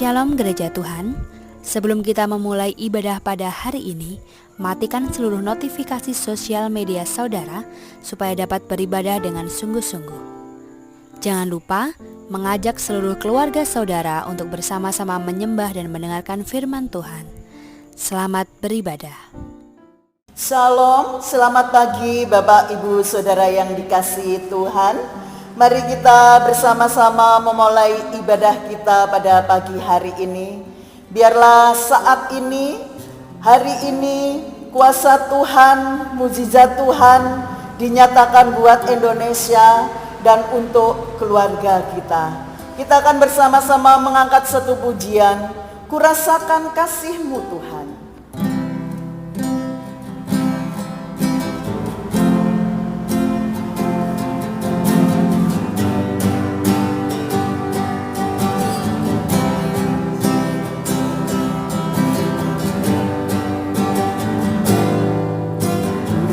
Shalom Gereja Tuhan. Sebelum kita memulai ibadah pada hari ini, matikan seluruh notifikasi sosial media saudara supaya dapat beribadah dengan sungguh-sungguh. Jangan lupa mengajak seluruh keluarga saudara untuk bersama-sama menyembah dan mendengarkan firman Tuhan. Selamat beribadah. Shalom, selamat pagi Bapak Ibu Saudara yang dikasihi Tuhan. Mari kita bersama-sama memulai ibadah kita pada pagi hari ini. Biarlah saat ini, hari ini, kuasa Tuhan, mukjizat Tuhan dinyatakan buat Indonesia dan untuk keluarga kita. Kita akan bersama-sama mengangkat satu pujian, Kurasakan kasih-Mu Tuhan.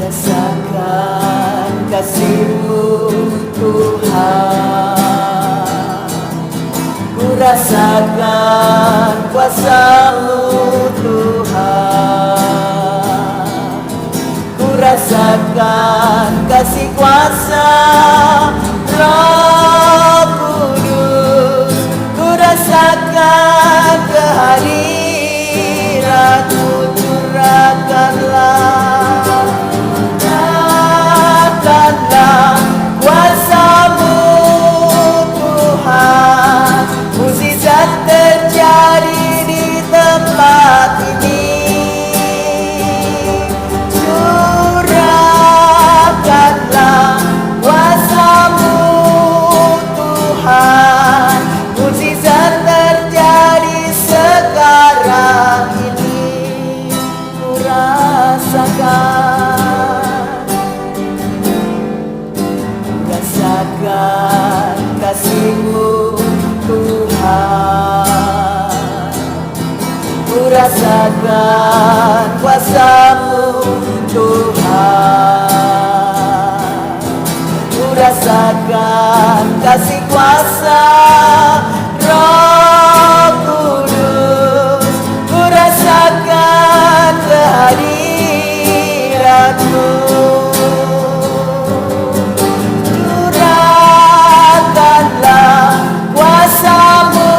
Rasakan kasih-Mu Tuhan, ku rasakan kuasa-Mu Tuhan, ku rasakan kasih kuasa Roh Kudus, ku rasakan kehadiran-Mu, curahkanlah kuasa-Mu Tuhan, mukjizat terjadi di tempat ini. Curahkanlah kuasa-Mu Tuhan, mukjizat terjadi sekarang ini. Rasakan kasih-Mu Tuhan, ku rasakan kuasa-Mu Tuhan, ku rasakan kasih kuasa Roh Kudus, ku rasakan kehadiran-Mu. Kuasa-Mu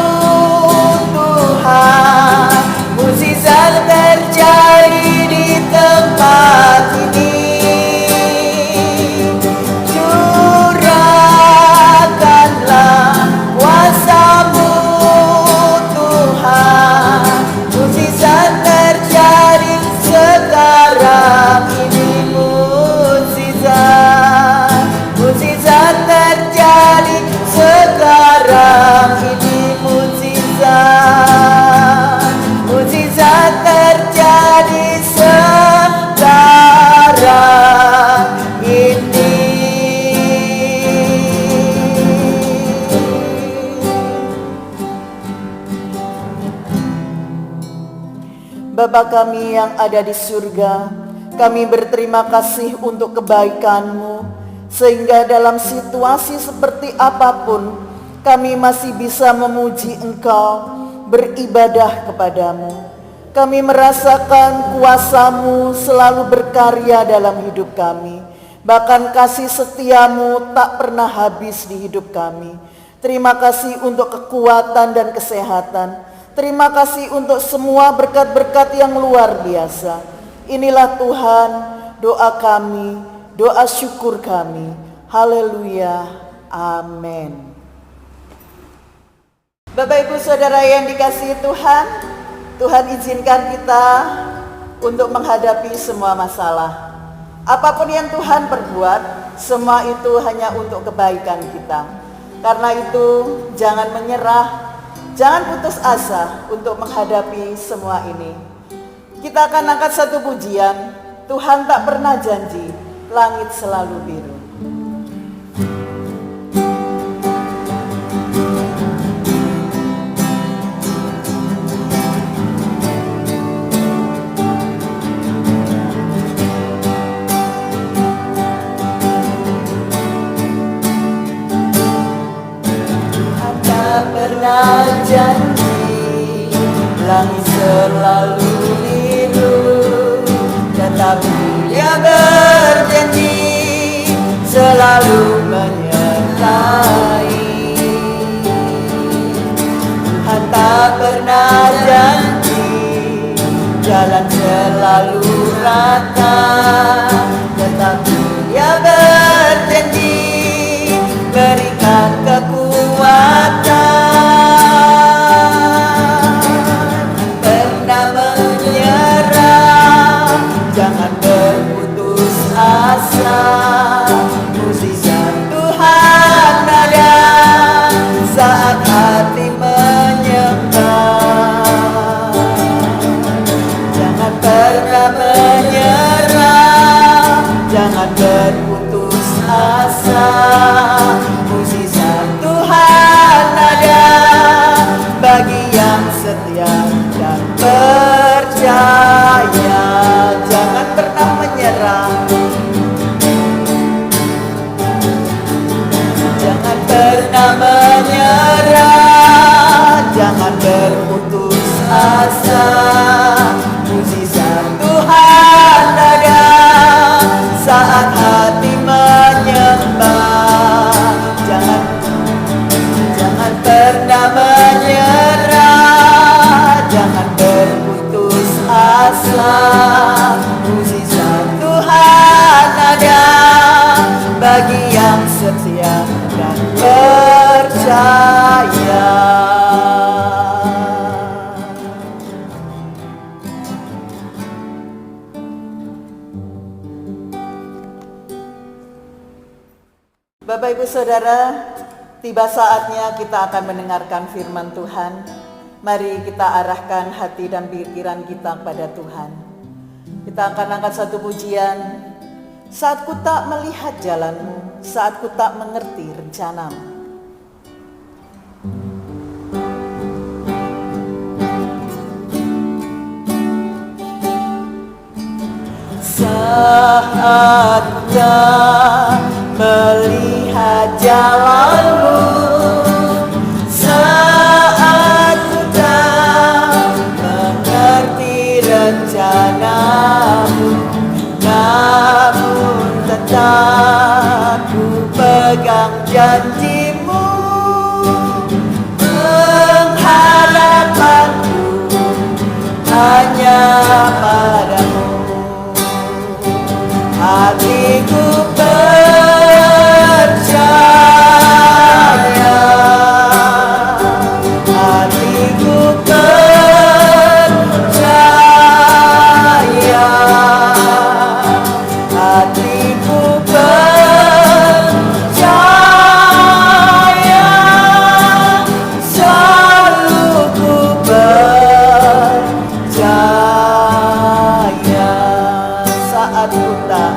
Tuhan, mukjizat terjadi di tempat ini. Curahkanlah kuasa-Mu Tuhan, mukjizat terjadi sekarang ini. Mukjizat terjadi sekarang ini, mukjizat terjadi sekarang ini. Bapa kami yang ada di surga, kami berterima kasih untuk kebaikan-Mu, sehingga dalam situasi seperti apapun kami masih bisa memuji Engkau, beribadah kepadamu. Kami merasakan kuasa-Mu selalu berkarya dalam hidup kami. Bahkan kasih setia-Mu tak pernah habis di hidup kami. Terima kasih untuk kekuatan dan kesehatan. Terima kasih untuk semua berkat-berkat yang luar biasa. Inilah Tuhan doa kami, doa syukur kami. Haleluya. Amin. Bapak Ibu Saudara yang dikasihi Tuhan, Tuhan izinkan kita untuk menghadapi semua masalah. Apapun yang Tuhan perbuat, semua itu hanya untuk kebaikan kita. Karena itu jangan menyerah, jangan putus asa untuk menghadapi semua ini. Kita akan angkat satu pujian, Tuhan tak pernah janji, langit selalu biru. Tuhan tak pernah janji, langit selalu biru, tetapi Dia berjanji selalu menyertai. Tuhan tak pernah janji jalan selalu rata, tetapi Dia berjanji berikan kekuatan. Pernah menyerah, jangan berputus asa. Mukjizat Tuhan ada saat hati menyembah. Jangan pernah menyerah, jangan berputus asa. Mukjizat Tuhan ada bagi yang setia dan percaya. Jangan pernah menyerah, jangan pernah menyerah, jangan berputus asa. Mukjizat Tuhan ada saat hati menyembah. Jangan pernah menyerah, jangan berputus asa. Mukjizat Tuhan ada bagi yang setia dan percaya. Bapak Ibu Saudara, tiba saatnya kita akan mendengarkan firman Tuhan. Mari kita arahkan hati dan pikiran kita kepada Tuhan. Kita akan angkat satu pujian. Saat ku tak melihat jalanmu, saat ku tak mengerti rencanamu. Saat ku tak melihat jalanmu, saat ku tak mengerti rencanamu, namun tetap ku pegang janjimu. Pengharapanku hanya padamu. Hatiku percaya, hatiku percaya, hatiku percaya, selalu ku percaya. Saat ku tak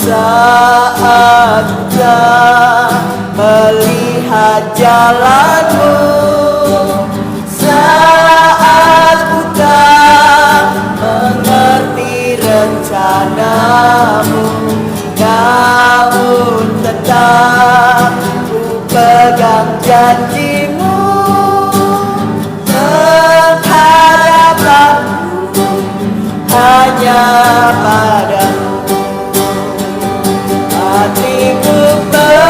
saat tak melihat jalanmu, saat ku tak mengerti rencanamu, namun tetap ku pegang janjimu. Pengharapanku hanya padamu. Hatiku percaya,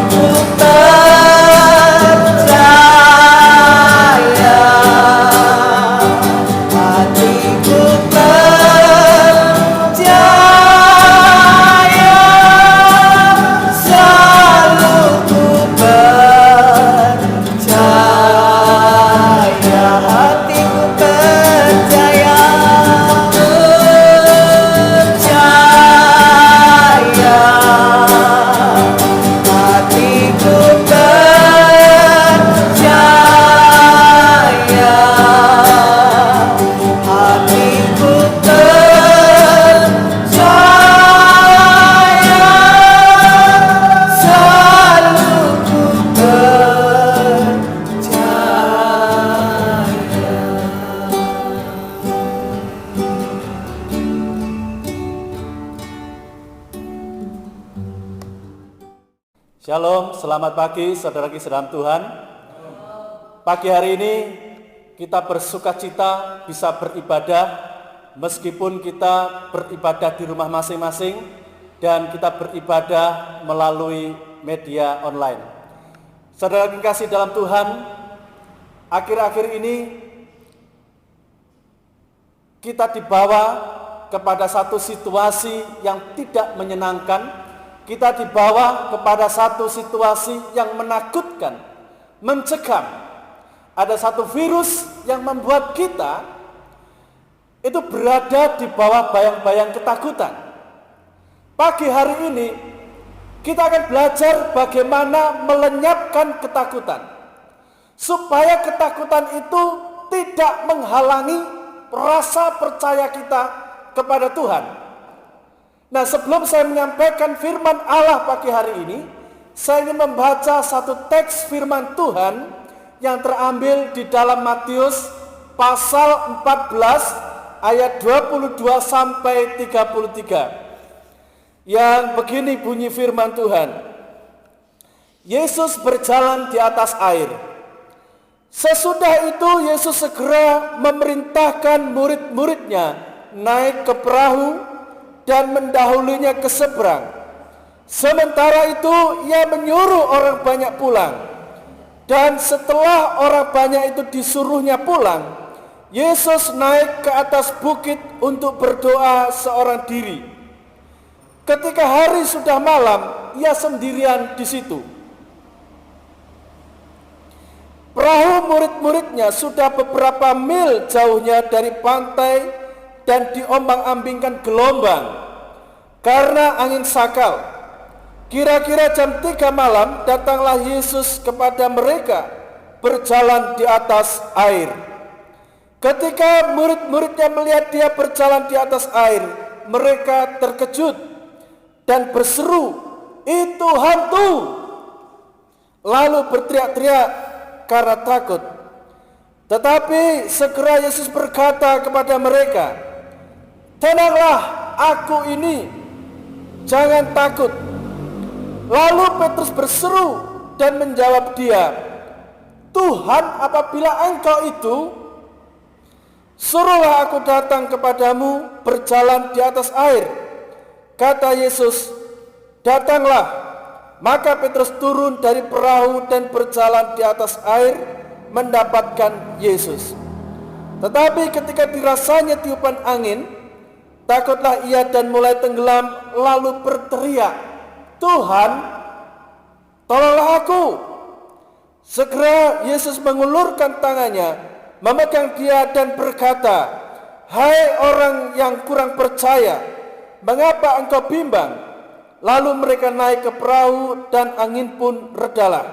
ku percaya, hatiku percaya, selalu ku percaya. Hatiku percaya, Shalom, selamat pagi saudara-saudara dalam Tuhan. Pagi hari ini kita bersuka cita bisa beribadah meskipun kita beribadah di rumah masing-masing dan kita beribadah melalui media online. Saudara yang kasih dalam Tuhan, akhir-akhir ini kita dibawa kepada satu situasi yang tidak menyenangkan. Kita dibawa kepada satu situasi yang menakutkan, mencekam. Ada satu virus yang membuat kita itu berada di bawah bayang-bayang ketakutan. Pagi hari ini kita akan belajar bagaimana melenyapkan ketakutan, supaya ketakutan itu tidak menghalangi rasa percaya kita kepada Tuhan. Nah, sebelum saya menyampaikan firman Allah pagi hari ini, saya ingin membaca satu teks firman Tuhan yang terambil di dalam Matius pasal 14 ayat 22 sampai 33. Yang begini bunyi firman Tuhan. Yesus berjalan di atas air. Sesudah itu Yesus segera memerintahkan murid-muridnya naik ke perahu dan mendahulinya ke seberang. Sementara itu ia menyuruh orang banyak pulang. Dan setelah orang banyak itu disuruhnya pulang, Yesus naik ke atas bukit untuk berdoa seorang diri. Ketika hari sudah malam, ia sendirian di situ. Perahu murid-muridnya sudah beberapa mil jauhnya dari pantai dan diombang-ambingkan gelombang karena angin sakal. Kira-kira jam 3 malam datanglah Yesus kepada mereka berjalan di atas air. Ketika murid-muridnya melihat dia berjalan di atas air, mereka terkejut dan berseru, "Itu hantu!" Lalu berteriak-teriak karena takut. Tetapi segera Yesus berkata kepada mereka, "Tenanglah, aku ini, jangan takut." Lalu Petrus berseru dan menjawab dia, "Tuhan, apabila Engkau itu, suruhlah aku datang kepadamu berjalan di atas air." Kata Yesus, "Datanglah." Maka Petrus turun dari perahu dan berjalan di atas air mendapatkan Yesus. Tetapi ketika dirasanya tiupan angin, takutlah ia dan mulai tenggelam, lalu berteriak, "Tuhan, tolonglah aku." Segera Yesus mengulurkan tangannya, memegang dia dan berkata, "Hai orang yang kurang percaya, mengapa engkau bimbang?" Lalu mereka naik ke perahu dan angin pun redalah.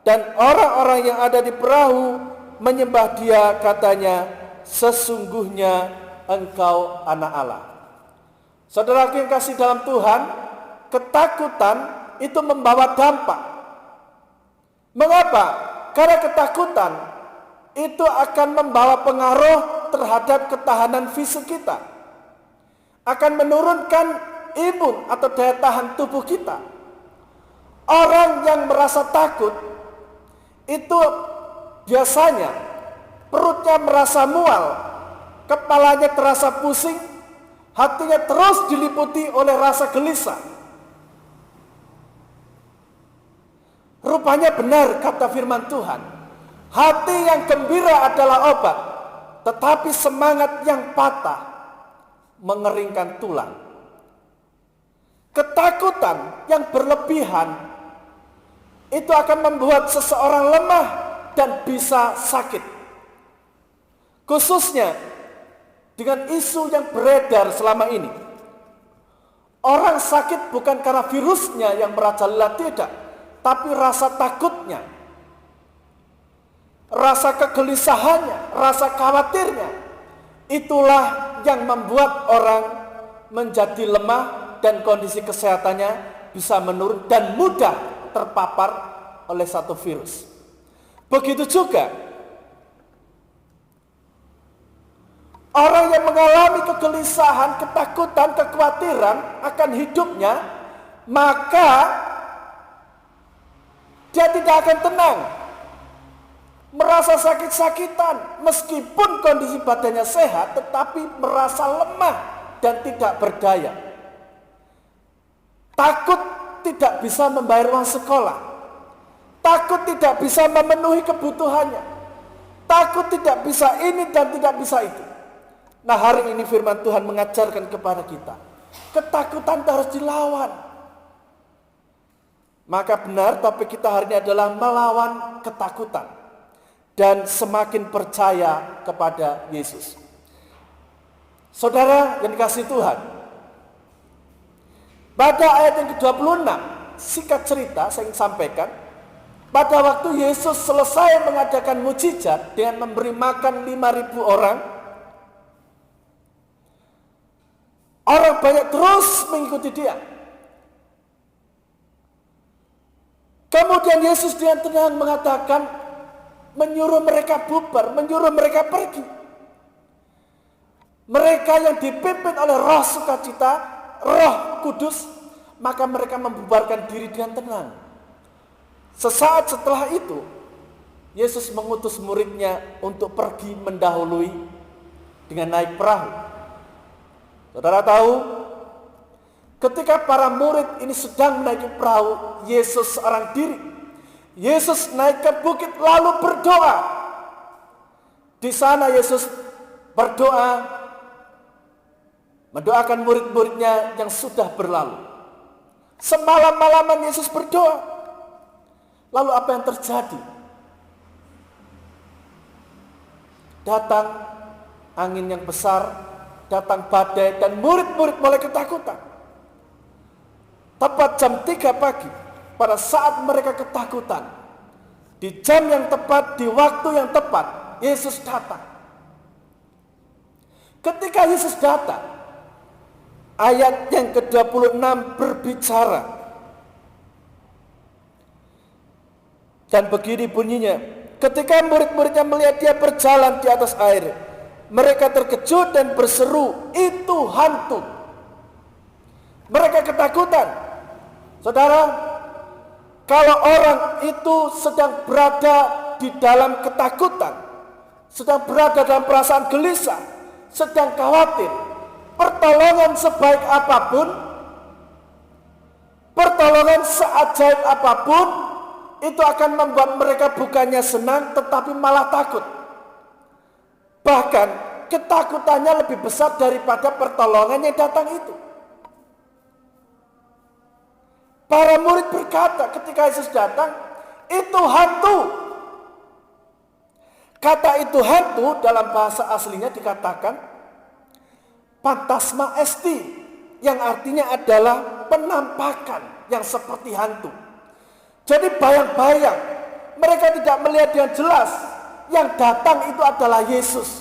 Dan orang-orang yang ada di perahu menyembah dia, katanya, "Sesungguhnya engkau anak Allah." Saudaraku yang kasih dalam Tuhan, ketakutan itu membawa dampak. Mengapa? Karena ketakutan itu akan membawa pengaruh terhadap ketahanan fisik kita. Akan menurunkan imun atau daya tahan tubuh kita. Orang yang merasa takut itu biasanya perutnya merasa mual, kepalanya terasa pusing, hatinya terus diliputi oleh rasa gelisah. Rupanya benar kata firman Tuhan, hati yang gembira adalah obat, tetapi semangat yang patah mengeringkan tulang. Ketakutan yang berlebihan itu akan membuat seseorang lemah dan bisa sakit. Khususnya dengan isu yang beredar selama ini. Orang sakit bukan karena virusnya yang merajalela, tidak, tapi rasa takutnya, rasa kegelisahannya, rasa khawatirnya. Itulah yang membuat orang menjadi lemah dan kondisi kesehatannya bisa menurun dan mudah terpapar oleh satu virus. Begitu juga orang yang mengalami kegelisahan, ketakutan, kekhawatiran akan hidupnya, maka Dia tidak akan tenang, merasa sakit-sakitan, meskipun kondisi badannya sehat, tetapi merasa lemah dan tidak berdaya. Takut tidak bisa membayar uang sekolah, takut tidak bisa memenuhi kebutuhannya, takut tidak bisa ini dan tidak bisa itu. Nah, hari ini firman Tuhan mengajarkan kepada kita, ketakutan harus dilawan. Maka benar topik kita hari ini adalah melawan ketakutan dan semakin percaya kepada Yesus. Saudara yang dikasihi Tuhan, pada ayat yang ke-26, singkat cerita saya ingin sampaikan, pada waktu Yesus selesai mengadakan mukjizat dengan memberi makan 5.000 orang, orang banyak terus mengikuti dia. Kemudian Yesus dengan tenang mengatakan, menyuruh mereka bubar, menyuruh mereka pergi. Mereka yang dipimpin oleh roh sukacita, roh kudus, maka mereka membubarkan diri dengan tenang. Sesaat setelah itu, Yesus mengutus muridnya untuk pergi mendahului dengan naik perahu. Saudara tahu, ketika para murid ini sedang menaiki perahu, Yesus seorang diri. Yesus naik ke bukit lalu berdoa. Di sana Yesus berdoa, mendoakan murid-muridnya yang sudah berlalu. Semalam-malaman Yesus berdoa. Lalu apa yang terjadi? Datang angin yang besar, datang badai, dan murid-murid mulai ketakutan. Tepat jam 3 pagi, pada saat mereka ketakutan, di jam yang tepat, di waktu yang tepat, Yesus datang. Ketika Yesus datang, ayat yang ke-26 berbicara. Dan begini bunyinya, ketika murid-muridnya melihat dia berjalan di atas air, mereka terkejut dan berseru, itu hantu. Mereka ketakutan. Saudara, kalau orang itu sedang berada di dalam ketakutan, sedang berada dalam perasaan gelisah, sedang khawatir, pertolongan sebaik apapun, pertolongan seajaib apapun, itu akan membuat mereka bukannya senang, tetapi malah takut. Bahkan ketakutannya lebih besar daripada pertolongan yang datang itu. Para murid berkata ketika Yesus datang, itu hantu. Kata itu hantu dalam bahasa aslinya dikatakan phantasma esti, yang artinya adalah penampakan yang seperti hantu. Jadi bayang-bayang, mereka tidak melihat dengan jelas yang datang itu adalah Yesus.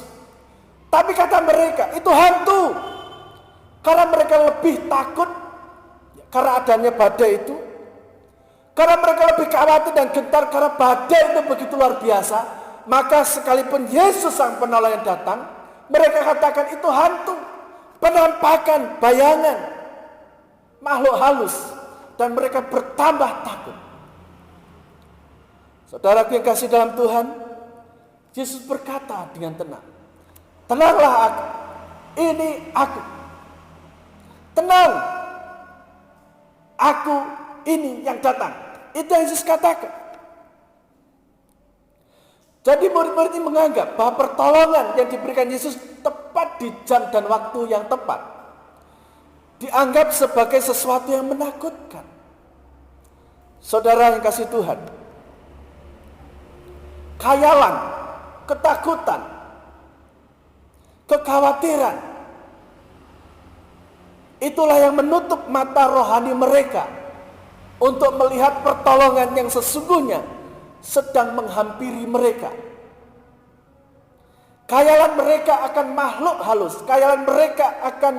Tapi kata mereka, itu hantu. Karena mereka lebih takut karena adanya badai itu. Karena mereka lebih khawatir dan gentar karena badai itu begitu luar biasa. Maka sekalipun Yesus sang penolong yang datang, mereka katakan itu hantu. Penampakan, bayangan, makhluk halus. Dan mereka bertambah takut. Saudaraku yang kasih dalam Tuhan, Yesus berkata dengan tenang, tenanglah aku, ini aku. Tenang, aku ini yang datang. Itu yang Yesus katakan. Jadi murid-murid ini menganggap bahwa pertolongan yang diberikan Yesus tepat di jam dan waktu yang tepat. Dianggap sebagai sesuatu yang menakutkan. Saudara yang kasih Tuhan, khayalan, ketakutan, kekhawatiran, itulah yang menutup mata rohani mereka untuk melihat pertolongan yang sesungguhnya sedang menghampiri mereka. Khayalan mereka akan makhluk halus, khayalan mereka akan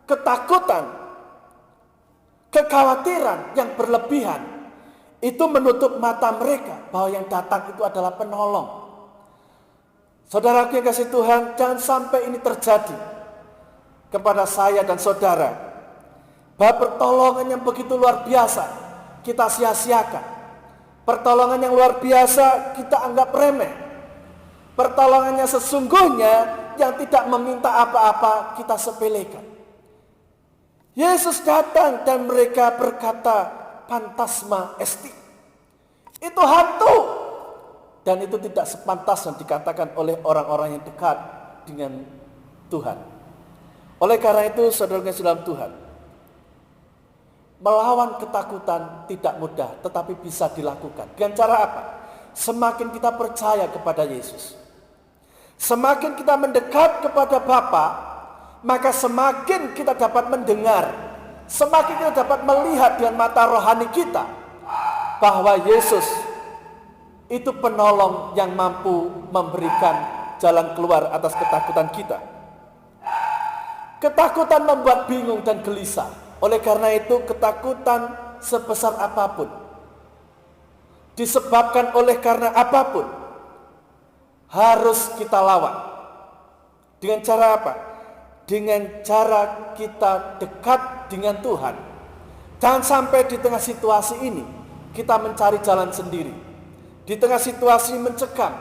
ketakutan, kekhawatiran yang berlebihan. Itu menutup mata mereka bahwa yang datang itu adalah penolong. Saudaraku yang kasih Tuhan, jangan sampai ini terjadi kepada saya dan saudara, bahwa pertolongan yang begitu luar biasa kita sia-siakan Pertolongan yang luar biasa kita anggap remeh. Pertolongannya sesungguhnya yang tidak meminta apa-apa kita sepelekan. Yesus datang dan mereka berkata, "Phantasma esti." Itu hantu. Dan itu tidak sepantasnya dikatakan oleh orang-orang yang dekat dengan Tuhan. Oleh karena itu, saudara-saudara dalam Tuhan, melawan ketakutan tidak mudah, tetapi bisa dilakukan. Dengan cara apa? Semakin kita percaya kepada Yesus, semakin kita mendekat kepada Bapa, maka semakin kita dapat mendengar, semakin kita dapat melihat dengan mata rohani kita bahwa Yesus itu penolong yang mampu memberikan jalan keluar atas ketakutan kita. Ketakutan membuat bingung dan gelisah. Oleh karena itu, ketakutan sebesar apapun, disebabkan oleh karena apapun, harus kita lawan. Dengan cara apa? Dengan cara kita dekat dengan Tuhan. Jangan sampai di tengah situasi ini kita mencari jalan sendiri. Di tengah situasi mencekam,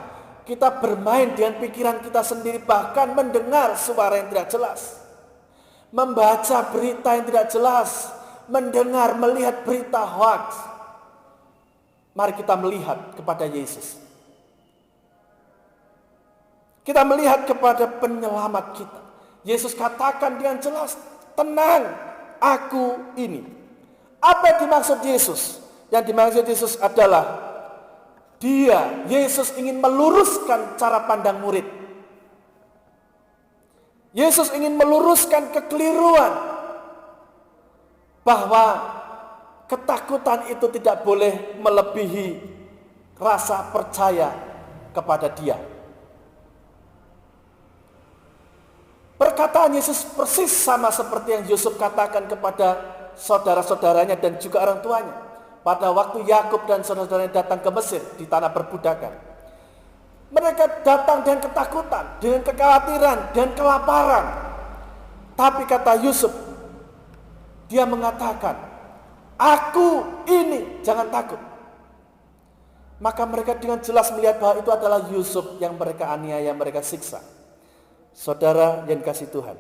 kita bermain dengan pikiran kita sendiri, bahkan mendengar suara yang tidak jelas, membaca berita yang tidak jelas, mendengar, melihat berita hoax. Mari kita melihat kepada Yesus. Kita melihat kepada penyelamat kita. Yesus katakan dengan jelas, "Tenang, aku ini." Apa yang dimaksud Yesus? Yang dimaksud Yesus adalah Yesus ingin meluruskan cara pandang murid. Yesus ingin meluruskan kekeliruan bahwa ketakutan itu tidak boleh melebihi rasa percaya kepada Dia. Perkataan Yesus persis sama seperti yang Yusuf katakan kepada saudara-saudaranya dan juga orang tuanya pada waktu Yakub dan saudara-saudaranya datang ke Mesir di tanah perbudakan. Mereka datang dengan ketakutan, dengan kekhawatiran, dan kelaparan. Tapi kata Yusuf, dia mengatakan, "Aku ini, jangan takut." Maka mereka dengan jelas melihat bahwa itu adalah Yusuf yang mereka aniaya, mereka siksa. Saudara yang dikasihi Tuhan,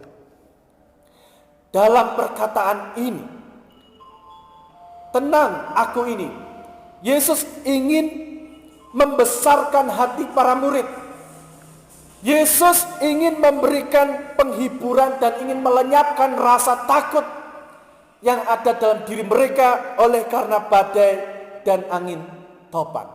dalam perkataan ini, "Tenang, aku ini," Yesus ingin membesarkan hati para murid. Yesus ingin memberikan penghiburan dan ingin melenyapkan rasa takut yang ada dalam diri mereka oleh karena badai dan angin topan.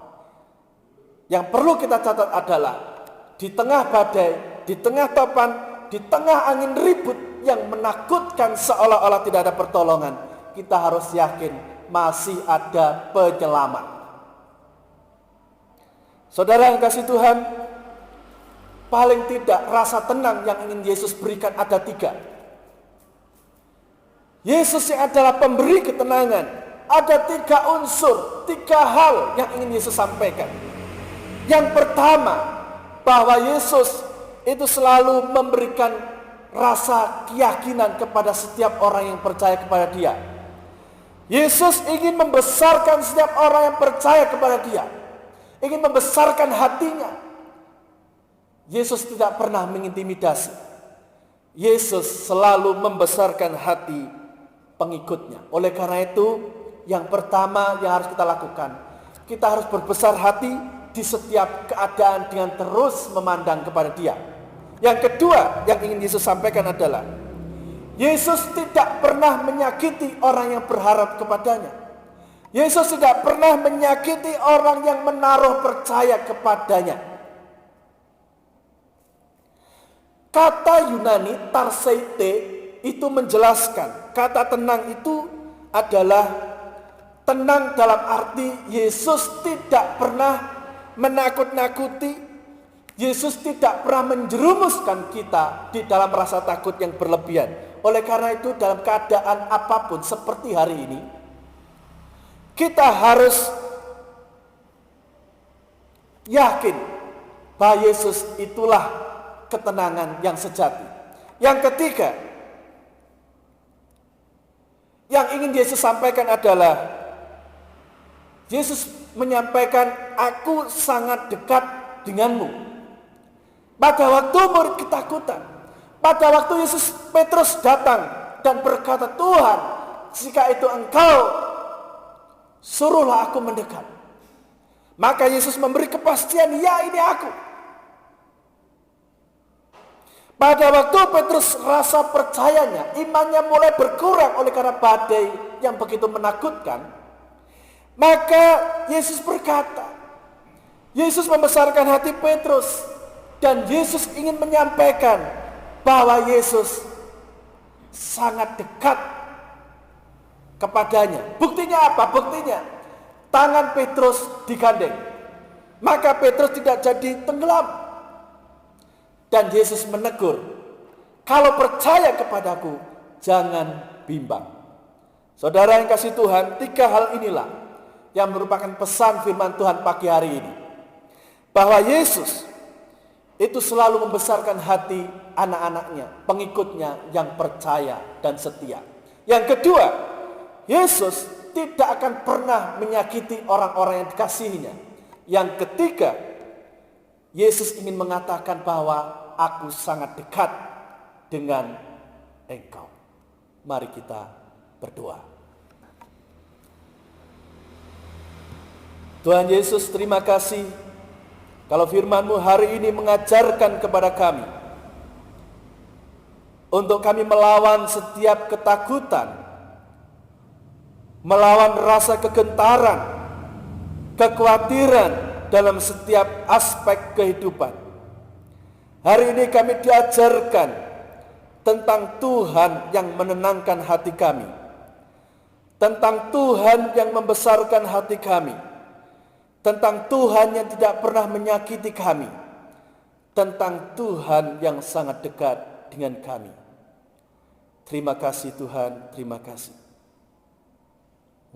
Yang perlu kita catat adalah di tengah badai, di tengah topan, di tengah angin ribut yang menakutkan seolah-olah tidak ada pertolongan, kita harus yakin masih ada penyelamat. Saudara yang kasih Tuhan, paling tidak rasa tenang yang ingin Yesus berikan ada 3. Yesus yang adalah pemberi ketenangan, ada 3 unsur, 3 hal yang ingin Yesus sampaikan. Yang pertama, bahwa Yesus itu selalu memberikan rasa keyakinan kepada setiap orang yang percaya kepada Dia. Yesus ingin membesarkan setiap orang yang percaya kepada Dia, ingin membesarkan hatinya. Yesus tidak pernah mengintimidasi. Yesus selalu membesarkan hati pengikutnya. Oleh karena itu, yang pertama yang harus kita lakukan, kita harus berbesar hati di setiap keadaan dengan terus memandang kepada Dia. Yang kedua yang ingin Yesus sampaikan adalah, Yesus tidak pernah menyakiti orang yang berharap kepadanya. Yesus tidak pernah menyakiti orang yang menaruh percaya kepadanya. Kata Yunani tarseite itu menjelaskan, kata tenang itu adalah tenang dalam arti Yesus tidak pernah menakut-nakuti. Yesus tidak pernah menjerumuskan kita di dalam rasa takut yang berlebihan. Oleh karena itu, dalam keadaan apapun seperti hari ini, kita harus yakin bahwa Yesus itulah ketenangan yang sejati. Yang ketiga, yang ingin Yesus sampaikan adalah Yesus menyampaikan, aku sangat dekat denganmu. Pada waktu murid ketakutan, pada waktu Petrus datang dan berkata, Tuhan, jika itu engkau, suruhlah aku mendekat. Maka Yesus memberi kepastian, ya ini aku. Pada waktu Petrus rasa percayanya, imannya mulai berkurang oleh karena badai yang begitu menakutkan, maka Yesus berkata, Yesus membesarkan hati Petrus, dan Yesus ingin menyampaikan bahwa Yesus sangat dekat kepadanya. Buktinya apa? Buktinya tangan Petrus digandeng, maka Petrus tidak jadi tenggelam. Dan Yesus menegur, kalau percaya kepadaku, jangan bimbang. Saudara yang kasih Tuhan, 3 hal inilah yang merupakan pesan firman Tuhan pagi hari ini. Bahwa Yesus itu selalu membesarkan hati anak-anaknya, pengikutnya yang percaya dan setia. Yang kedua, Yesus tidak akan pernah menyakiti orang-orang yang dikasihinya. Yang ketiga, Yesus ingin mengatakan bahwa aku sangat dekat dengan engkau. Mari kita berdoa. Tuhan Yesus, terima kasih kalau firman-Mu hari ini mengajarkan kepada kami untuk kami melawan setiap ketakutan, melawan rasa kegentaran, kekhawatiran dalam setiap aspek kehidupan. Hari ini kami diajarkan tentang Tuhan yang menenangkan hati kami, tentang Tuhan yang membesarkan hati kami, tentang Tuhan yang tidak pernah menyakiti kami, tentang Tuhan yang sangat dekat dengan kami. Terima kasih Tuhan, terima kasih.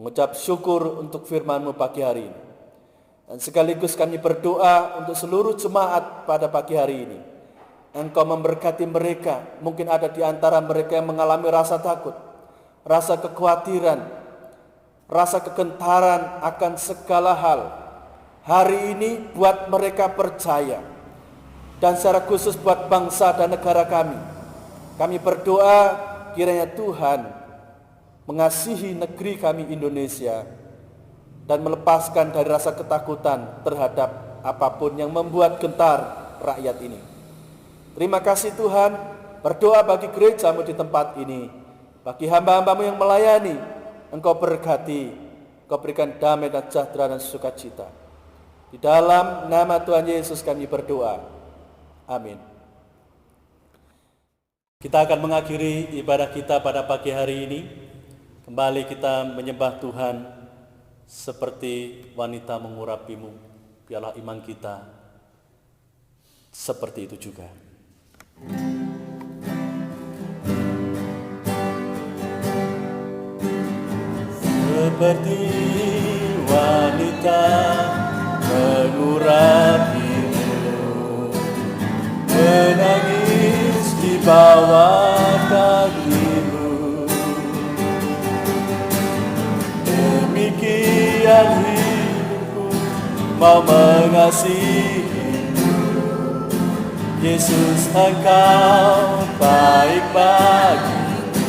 Mengucap syukur untuk firman-Mu pagi hari ini. Dan sekaligus kami berdoa untuk seluruh jemaat pada pagi hari ini. Engkau memberkati mereka, mungkin ada di antara mereka yang mengalami rasa takut, rasa kekhawatiran, rasa kegentaran akan segala hal. Hari ini buat mereka percaya, dan secara khusus buat bangsa dan negara kami. Kami berdoa kiranya Tuhan mengasihi negeri kami Indonesia, dan melepaskan dari rasa ketakutan terhadap apapun yang membuat gentar rakyat ini. Terima kasih Tuhan, berdoa bagi gereja-Mu di tempat ini, bagi hamba-hamba-Mu yang melayani, Engkau berkati, Engkau berikan damai dan sejahtera dan sukacita. Di dalam nama Tuhan Yesus kami berdoa. Amin. Kita akan mengakhiri ibadah kita pada pagi hari ini. Kembali kita menyembah Tuhan seperti wanita mengurapimu, biarlah iman kita seperti itu juga. Seperti wanita mengurapimu, menangis di bawah kakimu, demikian hidupku mau mengasihimu. Yesus, Engkau baik bagiku,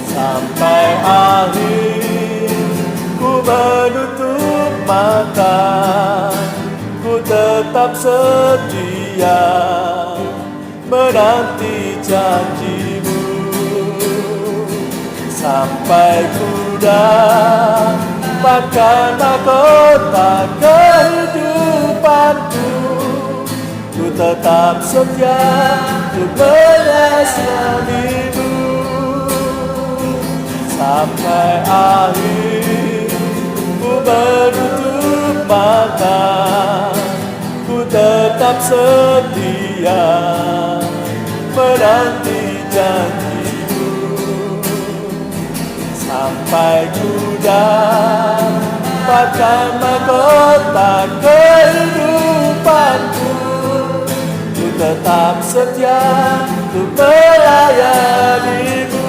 sampai akhir ku menutup mata, ku tetap setia menanti janji-Mu, sampai ku dapatkan mahkota kehidupanku. Ku tetap setia untuk melayani-Mu, sampai akhir ku menutup mata, ku tetap setia menanti janji-Mu, sampai ku dapatkan mahkota kehidupanku. Ku tetap setia untuk melayani-Mu,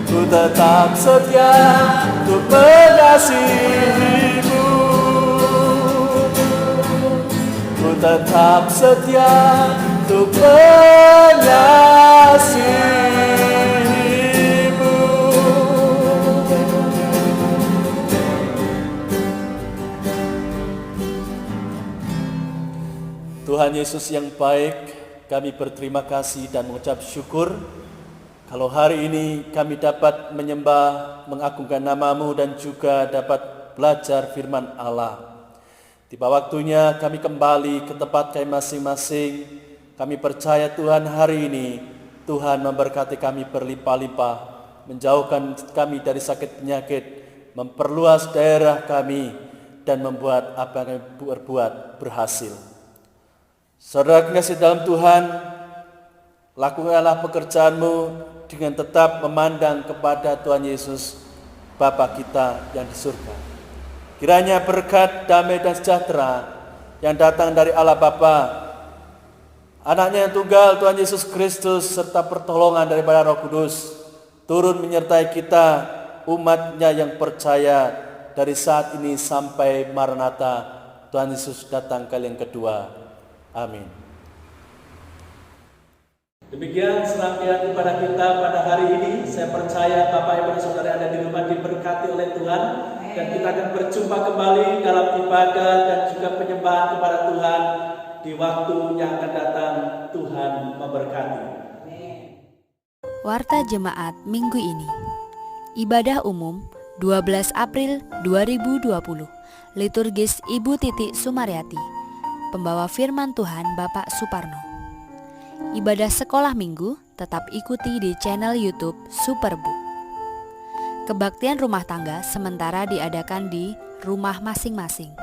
ku tetap setia untuk mengasihimu. Ku tetap setia untuk mengasihimu. Tuhan Yesus yang baik, kami berterima kasih dan mengucap syukur kalau hari ini kami dapat menyembah, mengagungkan nama-Mu dan juga dapat belajar firman Allah. Tiba waktunya kami kembali ke tempat kami masing-masing. Kami percaya Tuhan hari ini, Tuhan memberkati kami berlimpah-limpah, menjauhkan kami dari sakit penyakit, memperluas daerah kami, dan membuat apa yang kami berbuat berhasil. Saudara kekasih dalam Tuhan, lakukanlah pekerjaan-Mu dengan tetap memandang kepada Tuhan Yesus, Bapa kita yang di surga. Kiranya berkat, damai dan sejahtera yang datang dari Allah Bapa, Anaknya yang tunggal Tuhan Yesus Kristus, serta pertolongan daripada Roh Kudus turun menyertai kita, umat-Nya yang percaya, dari saat ini sampai Maranatha, Tuhan Yesus datang kali yang kedua. Amin. Demikian serangkaian kepada kita pada hari ini. Saya percaya Bapak Ibu dan Saudara yang ada di rumah diberkati oleh Tuhan, dan kita akan berjumpa kembali dalam ibadah dan juga penyembahan kepada Tuhan di waktu yang akan datang. Tuhan memberkati. Warta Jemaat Minggu ini. Ibadah umum 12 April 2020. Liturgis Ibu Titi Sumaryati. Pembawa firman Tuhan Bapak Suparno. Ibadah sekolah minggu tetap ikuti di channel YouTube Superbook. Kebaktian rumah tangga sementara diadakan di rumah masing-masing.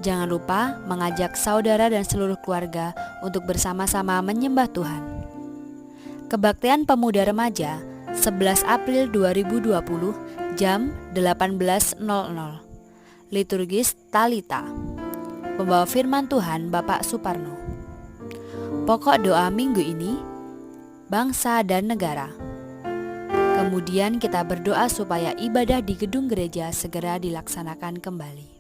Jangan lupa mengajak saudara dan seluruh keluarga untuk bersama-sama menyembah Tuhan. Kebaktian pemuda remaja 11 April 2020 jam 18.00. Liturgis Talita. Pembawa firman Tuhan Bapak Suparno. Pokok doa minggu ini, bangsa dan negara. Kemudian kita berdoa supaya ibadah di gedung gereja segera dilaksanakan kembali.